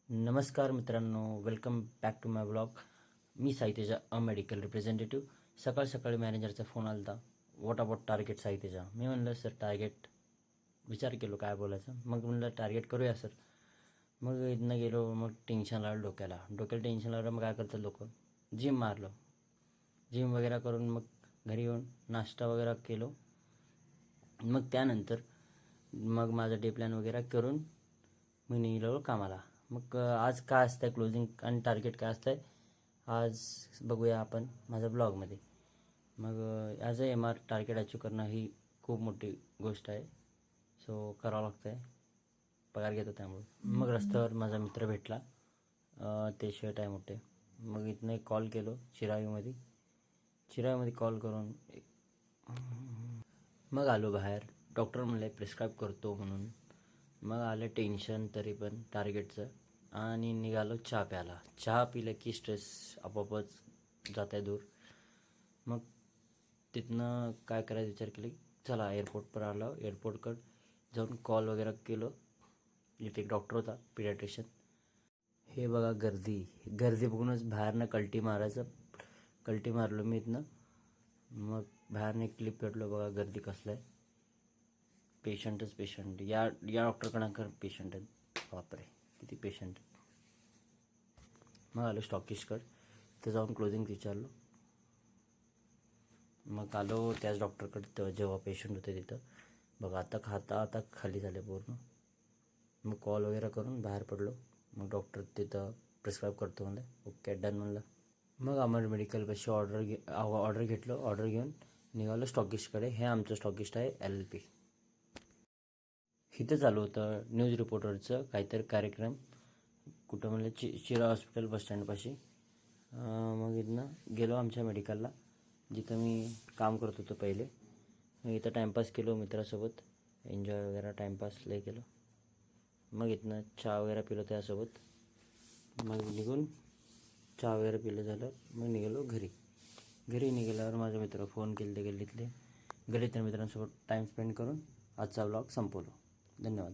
नमस्कार मित्रांनो, welcome back to my blog. मी Sai Teja, a medical representative. सकाळी मॅनेजरचा फोन आला होता. What about target Sai Teja. मी म्हणलं सर टार्गेट, विचार केलो काय बोलायचं. मग म्हणलं टार्गेट करूया सर. मग इथनं गेलो. मग टेन्शन लागलं डोक्याला टेन्शन लागलं. मग काय करतात लोक, जिम मारलो. जिम वगैरे करून मग घरी येऊन नाश्ता वगैरे केलो. मग त्यानंतर मग माझा डे प्लॅन वगैरे करून मी निघालो कामाला. मग आज काय असतं क्लोजिंग आणि टार्गेट काय असतं आज बघूया आपण माझ्या ब्लॉगमध्ये. मग as a MR target achieve करणं ही खूप मोठी गोष्ट आहे. सो करावं लागतं आहे, पगार घेतो त्यामुळे. मग रस्त्यावर माझा मित्र भेटला, ते शेट आहे मोठे. मग इथनं एक कॉल केलो चिराईमध्ये कॉल करून मग आलो बाहेर. डॉक्टर म्हणले प्रिस्क्राईब करतो म्हणून. मग आलं टेन्शन तरी पण टार्गेटचं, आणि निघालो चहा प्यायला. चहा पिलं की स्ट्रेस आपोआपच जात आहे दूर. मग तिथनं काय करायचं विचार केला की चला एअरपोर्टवर आलो. एअरपोर्टकडं जाऊन कॉल वगैरे केलं. इथे एक डॉक्टर होता, पिडियाट्रिशियन. हे बघा गर्दी बघूनच बाहेरनं कल्टी मारलो मी इथनं. मग बाहेरनं एक क्लिप पेटलो. बघा गर्दी कसलं आहे, पेशंट या डॉक्टरकडं पेशंट आहेत. बापरे किती पेशंट. मग आलो स्टॉकिस्टकडं, तिथं जाऊन क्लोजिंग विचारलो. मग आलो त्याच डॉक्टरकडे जेव्हा पेशंट होते तिथं. बघा आता खाली झाले पूर्ण. मग कॉल वगैरे करून बाहेर पडलो. मग डॉक्टर तिथं प्रिस्क्राईब करतो म्हणलं. ओके डन म्हणलं. मग अमर मेडिकलपाशी ऑर्डर घेतलो. ऑर्डर घेऊन निघालो स्टॉकिस्टकडे. हे आमचं स्टॉकिस्ट आहे LLP. इथं चालू होतं न्यूज रिपोर्टरचं काहीतरी कार्यक्रम. कुठं म्हणलं चिरा हॉस्पिटल बसस्टँडपाशी. मग इथनं गेलो आमच्या मेडिकलला, जिथं मी काम करत होतो पहिले. मग इथं टाईमपास केलो मित्रासोबत, एन्जॉय वगैरे टाईमपास लय केलं. मग इथनं चहा वगैरे पिलो त्यासोबत. मग निघून चहा वगैरे पिलं झालं. मग निघालो घरी निघाल्यावर माझे मित्र फोन केले गल्लीतल्या मित्रांसोबत टाईम स्पेंड करून आजचा ब्लॉग संपवलो. धन्यवाद.